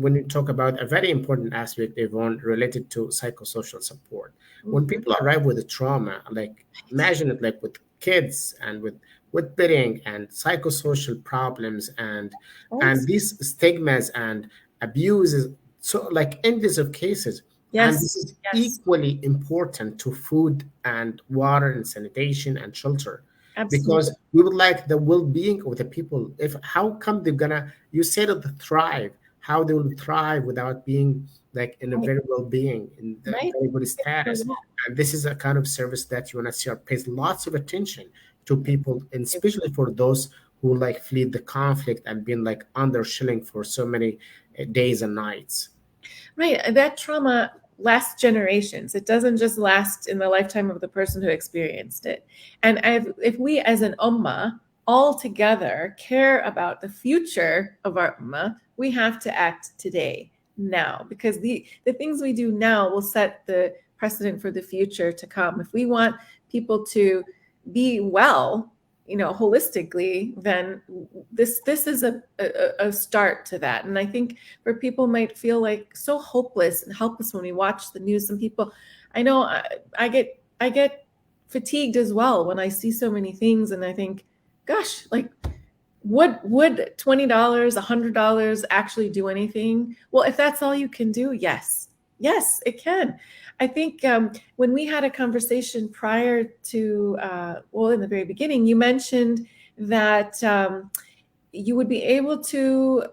B: when you talk about a very important aspect, Yvonne, related to psychosocial support, when
A: Mhm.
B: people arrive with a trauma, like imagine it like with kids and with bullying and psychosocial problems and
A: Yes.
B: these stigmas and abuses, so like endless of cases, and this
A: Yes.
B: is
A: Yes.
B: equally important to food and water and sanitation and shelter,
A: Absolutely.
B: because we would like the well-being of the people. If how come they're gonna, you said it, thrive, how they will thrive without being like in a
A: Right.
B: very well-being in the
A: Right.
B: very good status. And this is a kind of service that UNHCR pays lots of attention to people, and especially for those who like flee the conflict and been like under shelling for so many days and nights.
A: Right. And that trauma lasts generations. It doesn't just last in the lifetime of the person who experienced it. And if we as an ummah all together care about the future of our ummah, we have to act today, now, because the things we do now will set the precedent for the future to come. If we want people to be well, holistically, then this is a start to that. And I think where people might feel like so hopeless and helpless when we watch the news. Some people, I know, I get fatigued as well when I see so many things, and I think, gosh, like, would $20, $100 actually do anything? Well, if that's all you can do, yes, yes, it can. I think when we had a conversation prior to, in the very beginning, you mentioned that you would be able to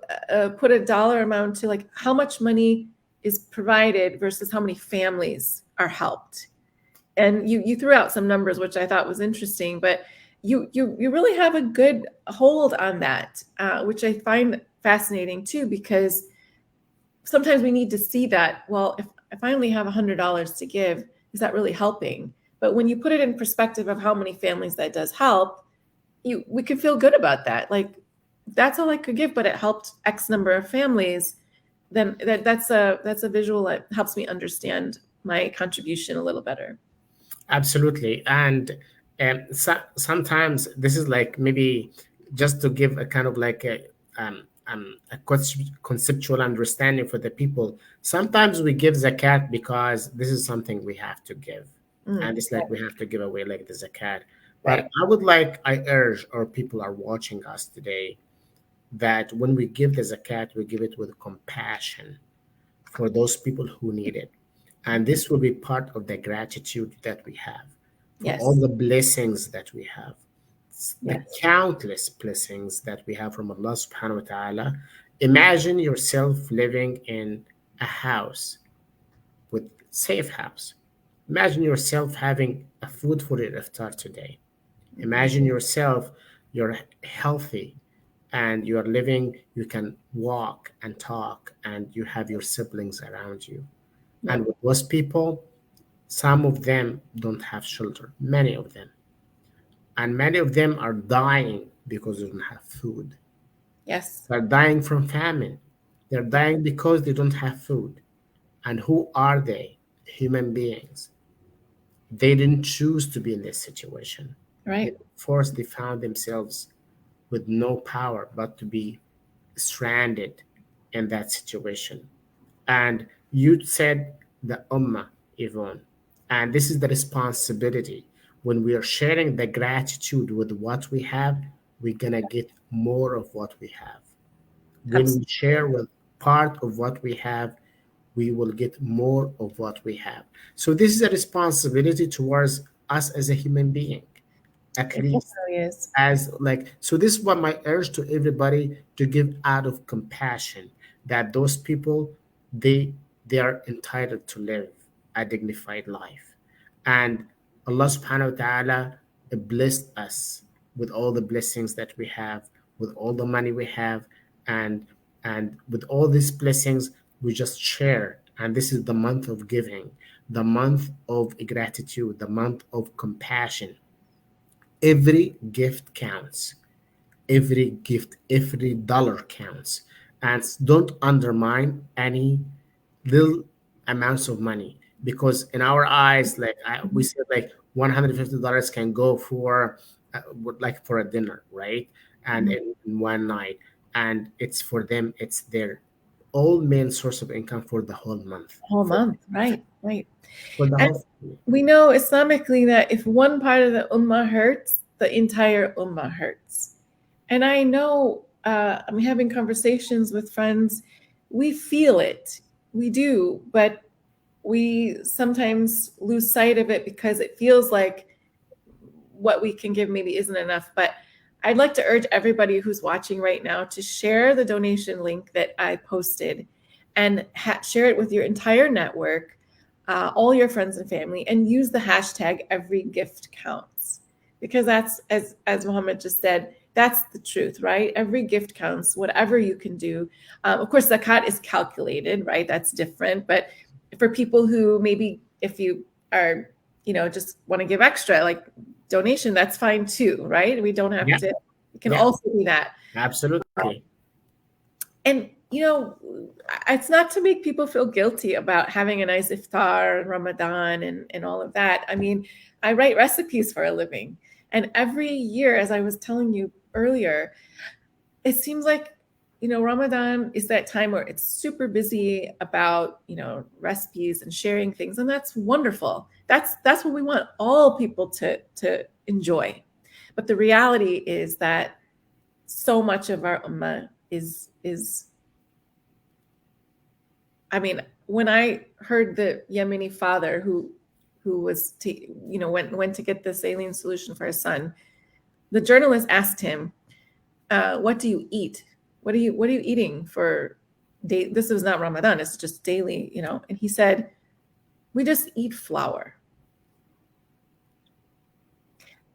A: put a dollar amount to like how much money is provided versus how many families are helped. And you threw out some numbers, which I thought was interesting, but you really have a good hold on that, which I find fascinating too, because sometimes we need to see that, well, if I only have $100 to give, is that really helping? But when you put it in perspective of how many families that does help, we could feel good about that. Like, that's all I could give, but it helped X number of families. Then that's a visual that helps me understand my contribution a little better.
B: Absolutely. And sometimes this is like maybe just to give a kind of like a conceptual understanding for the people. Sometimes we give zakat because this is something we have to give. And it's like we have to give away like the zakat. But
A: Right.
B: I urge, or people are watching us today, that when we give the zakat, we give it with compassion for those people who need it. And this will be part of the gratitude that we have for all
A: Yes.
B: the blessings that we have, the
A: Yes.
B: countless blessings that we have from Allah subhanahu wa ta'ala. Imagine yourself living in a house with safe house. Imagine yourself having a food for your iftar today.
A: Mhm.
B: Imagine yourself, you're healthy and you're living, you can walk and talk, and you have your siblings around you. And
A: Yep.
B: with those people, some of them don't have shelter, many of them. And many of them are dying because they don't have food.
A: Yes.
B: They're dying from famine. They're dying because they don't have food. And who are they? Human beings. They didn't choose to be in this situation. They
A: Right.
B: forced, they found themselves with no power but to be stranded in that situation. And you said the ummah, Yvonne. And this is the responsibility. When we are sharing the gratitude with what we have, we're going to get more of what we have. When we
A: Absolutely.
B: share with part of what we have, we will get more of what we have. So, this is a responsibility towards us as a human being, at
A: It
B: least.
A: definitely is.
B: As like, so this is what my urge to everybody, to give out of compassion, that those people, they they are entitled to live a dignified life. And Allah subhanahu wa ta'ala blessed us with all the blessings that we have, with all the money we have, and with all these blessings we just share And this is the month of giving, the month of gratitude, the month of compassion. Every gift counts. Every gift, every dollar counts. And don't undermine any little amounts of money, because in our eyes, like we
A: Mhm.
B: said, like $150 can go for like for a dinner, right? And
A: Mhm.
B: in one night, and it's for them, it's their all main source of income for the whole month,
A: Whole month, right, right.
B: for the
A: And
B: whole.
A: we know Islamically that if one part of the ummah hurts, the entire ummah hurts. And I know I'm having conversations with friends. We feel it, we do, but we sometimes lose sight of it because it feels like what we can give maybe isn't enough. But I'd like to urge everybody who's watching right now to share the donation link that I posted and share it with your entire network, all your friends and family, and use the hashtag every gift counts. Because that's, as Mohammed just said, that's the truth, right? Every gift counts, whatever you can do. Of course, zakat is calculated, right? That's different. But for people who maybe, if you are, just want to give extra, like donation, that's fine too, right? We don't have
B: Yeah,
A: to, it can
B: yeah,
A: also be that.
B: absolutely.
A: And, it's not to make people feel guilty about having a nice iftar and Ramadan and all of that. I mean, I write recipes for a living. And every year, as I was telling you earlier, it seems like, Ramadan is that time where it's super busy about, recipes and sharing things. And that's wonderful. That's what we want all people to enjoy. But the reality is that so much of our ummah is I mean, when I heard the Yemeni father who was went to get the saline solution for his son, the journalist asked him, "What do you eat? What are you eating for day?" This was not Ramadan; it's just daily, And he said, "We just eat flour,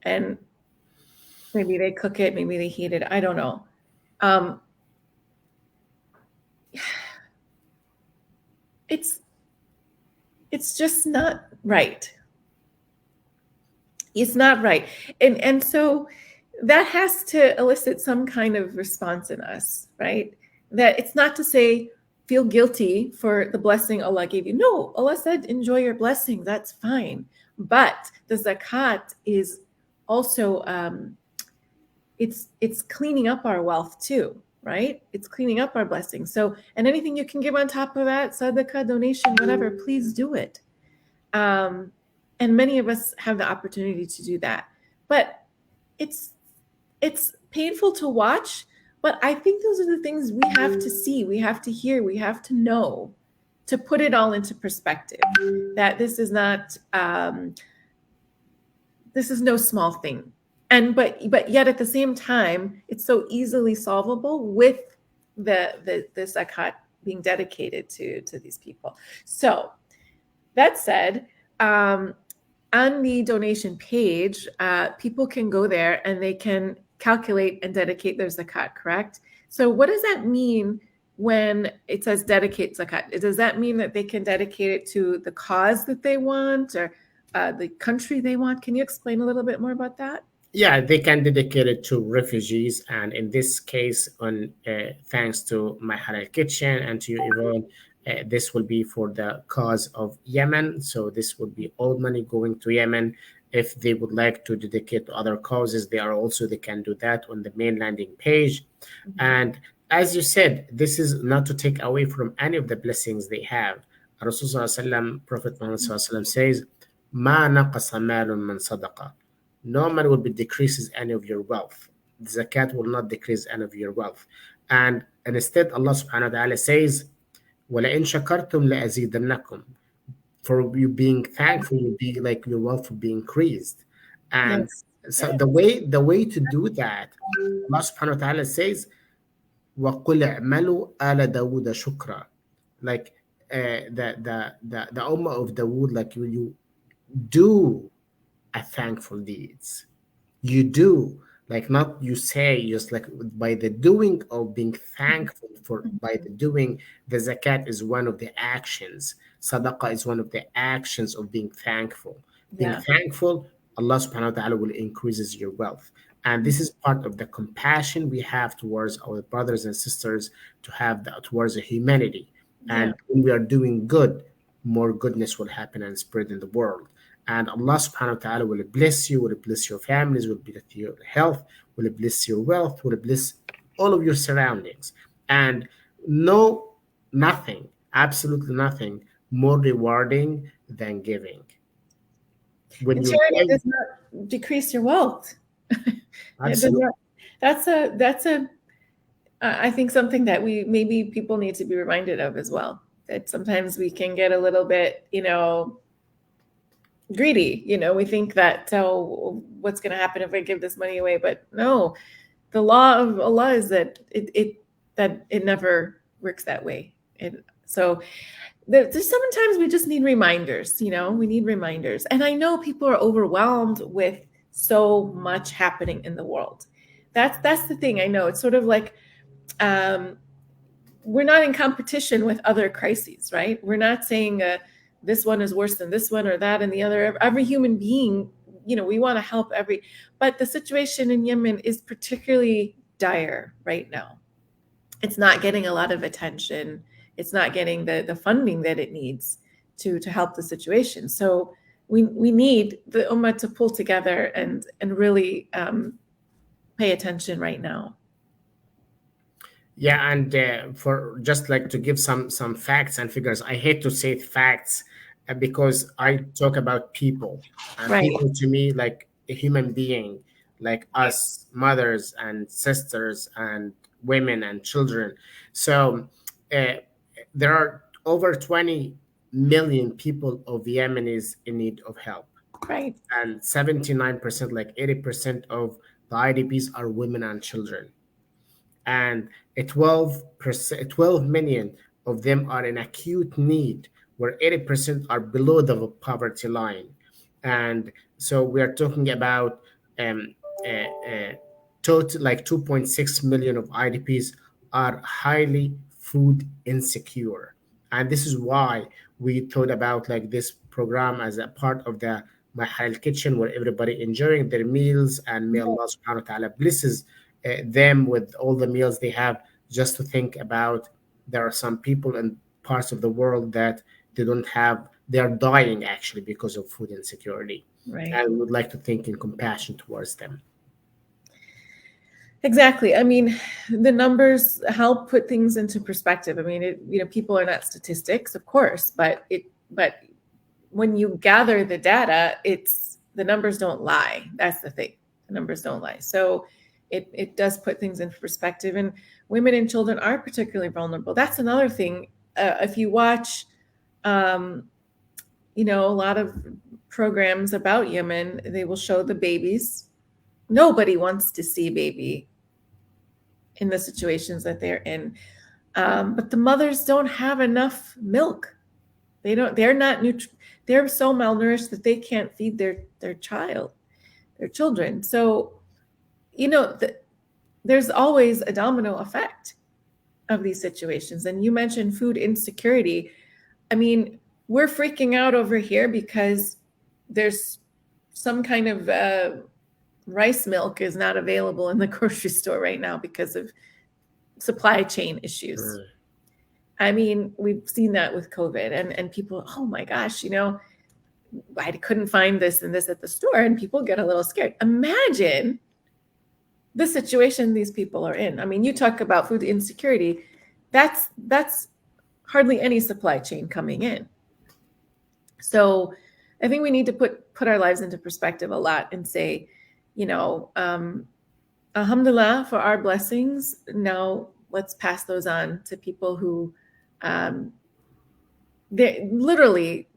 A: and maybe they cook it, maybe they heat it. I don't know. Um, it's it's just not right. It's not right, and so that has to elicit some kind of response in us, right? That it's not to say feel guilty for the blessing Allah gave you. No, Allah said enjoy your blessing. That's fine. But the zakat is also it's cleaning up our wealth too, right? It's cleaning up our blessings. So, and anything you can give on top of that, sadaqah, donation, whatever, please do it. Um, and many of us have the opportunity to do that. But it's it's painful to watch, but I think those are the things we have to see, we have to hear, we have to know to put it all into perspective. That this is no small thing, and but yet at the same time, it's so easily solvable with the zakat being dedicated to these people. So that said, on the donation page, people can go there and they can calculate and dedicate their zakat, correct? So, what does that mean when it says dedicate zakat? Does that mean that they can dedicate it to the cause that they want or the country they want? Can you explain a little bit more about that?
B: Yeah, they can dedicate it to refugees, and in this case, on thanks to my halal kitchen and to you, Yvonne, this will be for the cause of Yemen. So this would be all money going to Yemen. If they would like to dedicate to other causes, they can do that on the main landing page.
A: Mhm.
B: And as you said, this is not to take away from any of the blessings they have. Rasulullah, Prophet Muhammad says, "Ma naqasa malun min sadaqah." No man will be decreases any of your wealth. The zakat will not decrease any of your wealth. And instead, Allah subhanahu wa ta'ala says, وَلَئِن شَكَرْتُمْ لَأَزِيدَنَّكُمْ. For you being thankful will be like your wealth will be increased. And
A: Yes.
B: so the way to do that, Allah subhanahu wa ta'ala says, وَقُلْ اعْمَلُوا آلَ دَاوُودَ شُكْرًا. Like the ummah of Dawood, like you do a thankful deeds. You do like not you say, just like by the doing of being thankful for, by the doing, the zakat is one of the actions, sadaqah is one of the actions of being thankful. Being
A: Yeah.
B: thankful, Allah subhanahu wa ta'ala will increases your wealth. And this is part of the compassion we have towards our brothers and sisters, to have that towards the humanity.
A: Yeah.
B: And when we are doing good, more goodness will happen and spread in the world. And Allah subhanahu wa ta'ala will bless you, will bless your families, will bless your health, will bless your wealth, will bless all of your surroundings. And no, nothing, absolutely nothing more rewarding than giving. When
A: And
B: you
A: charity
B: give,
A: does not decrease your wealth. It does
B: absolutely.
A: not. That's I think something that we maybe people need to be reminded of as well. That sometimes we can get a little bit, greedy. We think that, oh, what's going to happen if I give this money away? But no, the law of Allah is that it never works that way. So there's sometimes we just need reminders. We need reminders. And I know people are overwhelmed with so much happening in the world. That's the thing. I know it's sort of like, um, we're not in competition with other crises, right? We're not saying this one is worse than this one or that and the other. Every human being, we want to help but the situation in Yemen is particularly dire right now. It's not getting a lot of attention. It's not getting the funding that it needs to help the situation. So we need the Ummah to pull together and really pay attention right now.
B: Yeah, and for just like to give some facts and figures, I hate to say facts because I talk about people, and
A: Right.
B: people to me like a human being, like us, mothers and sisters and women and children. So uh, there are over 20 million people of Yemen is in need of help,
A: Right.
B: and 79%, like 80% of the IDPs are women and children, and a 12%, 12 million of them are in acute need, where 80% are below the poverty line. And so we are talking about um, total like 2.6 million of IDPs are highly food insecure. And this is why we thought about like this program as a part of the Mahal Kitchen, where everybody enjoying their meals, and may Allah subhanahu wa ta'ala blesses them with all the meals they have. Just to think about, there are some people in parts of the world that they don't have, they are dying actually because of food insecurity.
A: Right.
B: And we would like to think in compassion towards them.
A: Exactly. I mean, the numbers help put things into perspective. I mean, people are not statistics, of course, but when you gather the data, the numbers don't lie. That's the thing. The numbers don't lie. So it does put things into perspective. And women and children are particularly vulnerable. That's another thing. If you watch, a lot of programs about Yemen, they will show the babies. Nobody wants to see a baby in the situations that they're in. But the mothers don't have enough milk. They're not they're so malnourished that they can't feed their children. So, there's always a domino effect of these situations. And you mentioned food insecurity. I mean, we're freaking out over here because there's some kind of rice milk is not available in the grocery store right now because of supply chain issues. I mean, we've seen that with COVID and people, oh my gosh, I couldn't find this and this at the store, and people get a little scared. Imagine the situation these people are in. I mean, you talk about food insecurity. That's hardly any supply chain coming in. So I think we need to put our lives into perspective a lot and say, alhamdulillah for our blessings. Now let's pass those on to people who, they literally,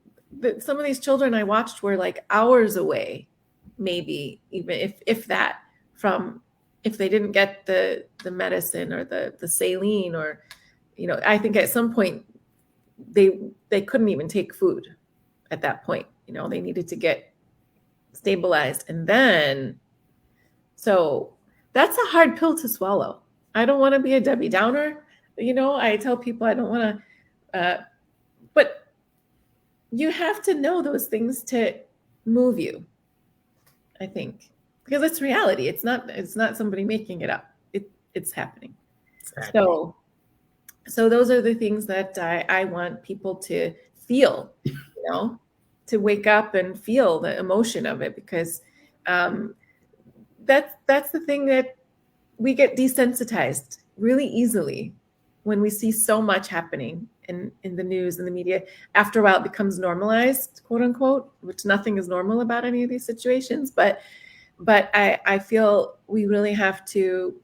A: some of these children I watched were like hours away, maybe even if that, from if they didn't get the medicine or the saline, or I think at some point they couldn't even take food at that point. They needed to get stabilized, and then so That's a hard pill to swallow. I don't want to be a Debbie Downer. I tell people I don't want to, but you have to know those things to move you, I think, because it's reality. It's not somebody making it up. It's happening.
B: Exactly.
A: So those are the things that I want people to feel, to wake up and feel the emotion of it, because um, that's the thing that we get desensitized really easily when we see so much happening in the news and the media. After a while, it becomes normalized, quote unquote, which nothing is normal about any of these situations. But I feel we really have to,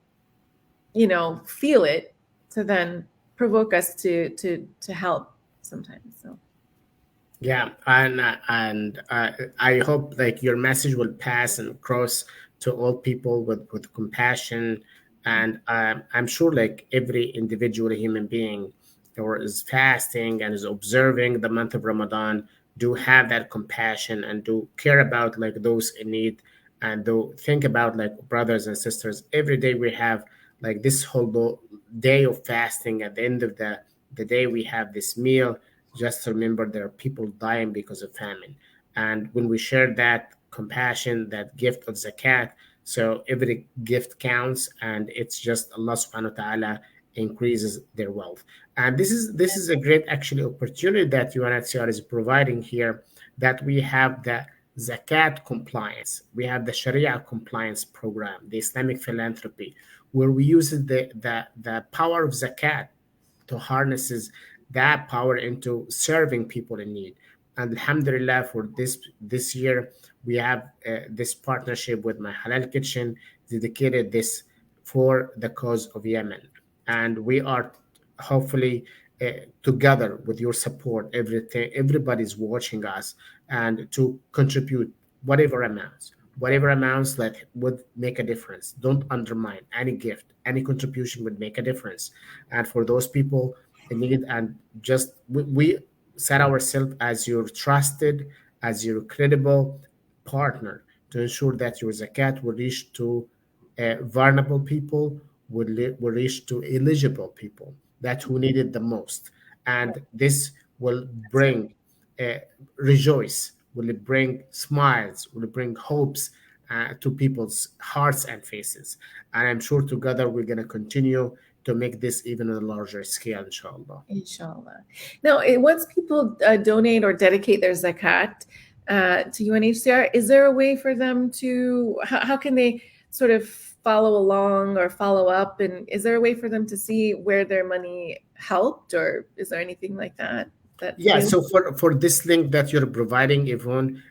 A: feel it to then provoke us to help sometimes. So
B: Yeah, and I hope like your message will pass and cross to all people with compassion, and I'm sure like every individual human being or is fasting and is observing the month of Ramadan do have that compassion and do care about like those in need, and do think about like brothers and sisters. Every day we have like this whole day of fasting. At the end of the day, we have this meal. Just remember there are people dying because of famine. And when we share that compassion, that gift of zakat, so every gift counts, and it's just Allah subhanahu wa ta'ala increases their wealth. And this is a great actually opportunity that UNHCR is providing here, that we have the zakat compliance, we have the Sharia compliance program, the Islamic philanthropy, where we use the power of zakat to harnesses that power into serving people in need. And alhamdulillah, for this year, we have this partnership with my Halal Kitchen, dedicated this for the cause of Yemen. And we are hopefully together with your support, everybody's watching us, and to contribute whatever amounts that would make a difference. Don't undermine any gift, any contribution would make a difference. And for those people in need, and just we set ourselves as your trusted, as your credible partner, to ensure that your zakat will reach to vulnerable people, will reach to eligible people that who need it the most. And this will
A: that's right.
B: bring uh, rejoice, will it bring smiles, will it bring hopes to people's hearts and faces. And I'm sure together we're going to continue to make this even on a larger scale, inshallah.
A: Inshallah. Now, once people donate or dedicate their zakat to UNHCR, is there a way for them to, how can they sort of follow along or follow up? And is there a way for them to see where their money helped, or is there anything like that that's
B: Yeah,
A: available?
B: so for this link that you're providing, Yvonne,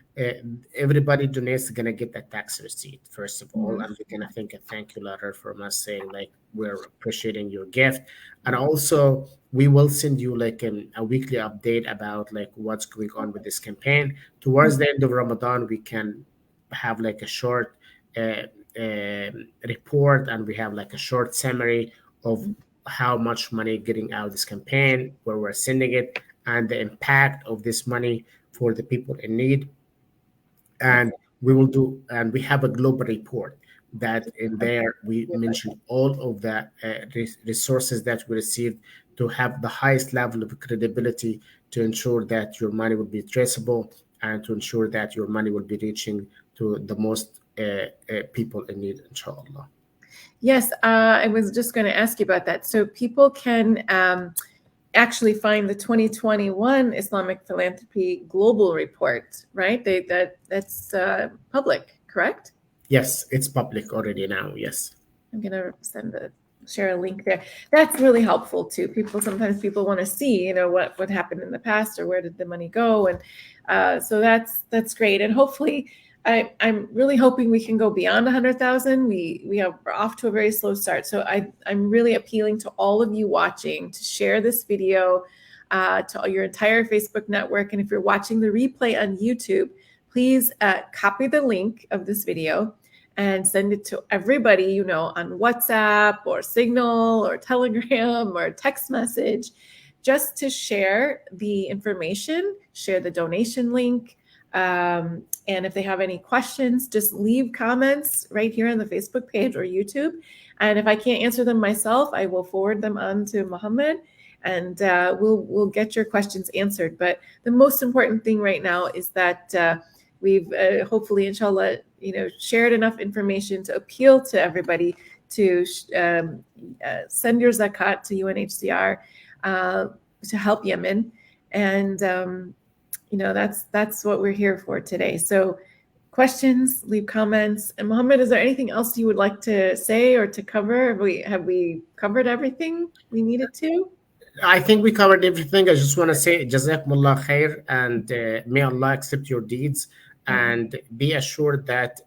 B: everybody donates gonna get a tax receipt first of all,
A: Mhm.
B: and they're gonna think a thank you letter from us saying like we're appreciating your gift, and
A: Yeah.
B: also we will send you like a weekly update about like what's going on with this campaign. Towards
A: Mhm.
B: the end of Ramadan, we can have like a short uh, report, and we have like a short summary of how much money getting out of this campaign, where we're sending it, and the impact of this money for the people in need.
A: That's
B: And we will do, and we have a global report that in there we mentioned all of the resources that we received, to have the highest level of credibility, to ensure that your money will be traceable, and to ensure that your money will be reaching to the most people in need, inshallah.
A: Yes, I was just going to ask you about that. So people can actually find the 2021 Islamic Philanthropy Global Report, right? That's public, correct?
B: Yes, it's public already now. Yes.
A: I'm going to share a link there. That's really helpful too. Sometimes people want to see, what happened in the past, or where did the money go, and so that's great. And hopefully, I'm really hoping we can go beyond 100,000. We're off to a very slow start. So I'm really appealing to all of you watching to share this video to your entire Facebook network. And if you're watching the replay on YouTube, please copy the link of this video and send it to everybody on WhatsApp or Signal or Telegram or text message, just to share the information, share the donation link, And if they have any questions, just leave comments right here on the Facebook page or YouTube. And if I can't answer them myself, I will forward them on to Mohammed, and we'll get your questions answered. But the most important thing right now is that we've hopefully, inshallah, shared enough information to appeal to everybody to send your zakat to UNHCR to help Yemen. And that's what we're here for today. So questions, leave comments. And Mohammed, is there anything else you would like to say or to cover? Have we covered everything we needed to?
B: I think we covered everything. I just want to say Jazakumullah khair, and may Allah accept your deeds, and be assured that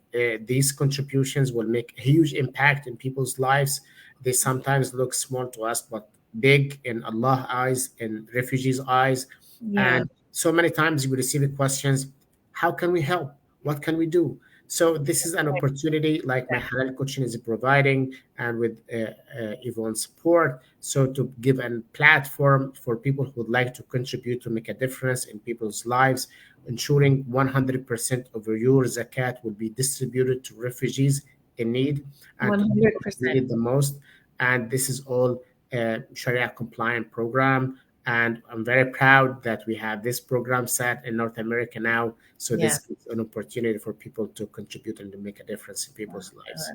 B: these contributions will make a huge impact in people's lives. They sometimes look small to us, but big in Allah's eyes, in refugees' eyes.
A: Yeah.
B: And so many times you receive questions, how can we help? What can we do? So this is an opportunity like my Halal Coaching is providing, and with Yvonne's support, so to give a platform for people who would like to contribute to make a difference in people's lives, ensuring 100% of your zakat will be distributed to refugees in need and to people who
A: 100%.
B: need it the most. And this is all a Sharia compliant program. And I'm very proud that we have this program set in North America now. So
A: Yeah.
B: this gives an opportunity for people to contribute and to make a difference in people's lives.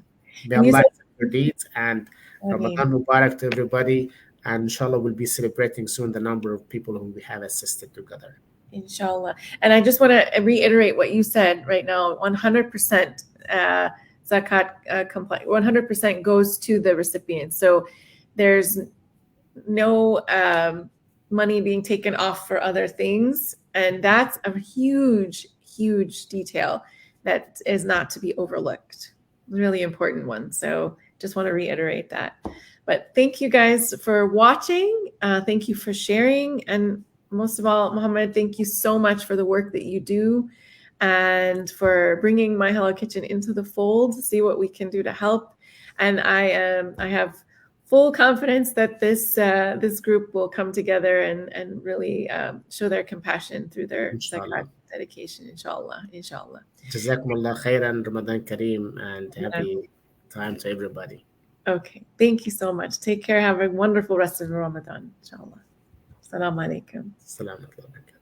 B: May
A: And you
B: Allah
A: said,
B: accept your deeds, and
A: I mean,
B: Ramadan Mubarak to everybody. And inshallah, we'll be celebrating soon the number of people who we have assisted together.
A: inshallah. And I just want to reiterate what you said right now. 100% zakat compliant. 100% goes to the recipient. So there's no money being taken off for other things. And that's a huge, huge detail that is not to be overlooked. Really important one. So just want to reiterate that. But thank you guys for watching. Thank you for sharing. And most of all, Mohammed, thank you so much for the work that you do and for bringing My Hello Kitchen into the fold to see what we can do to help. And I have full confidence that this group will come together and really show their compassion through their zakat dedication, inshallah.
B: Jazakumullah khairan, Ramadan Kareem, and happy time to everybody.
A: Okay, thank you so much. Take care. Have a wonderful rest of Ramadan, inshallah. Assalamu alaikum.
B: Assalamu alaikum.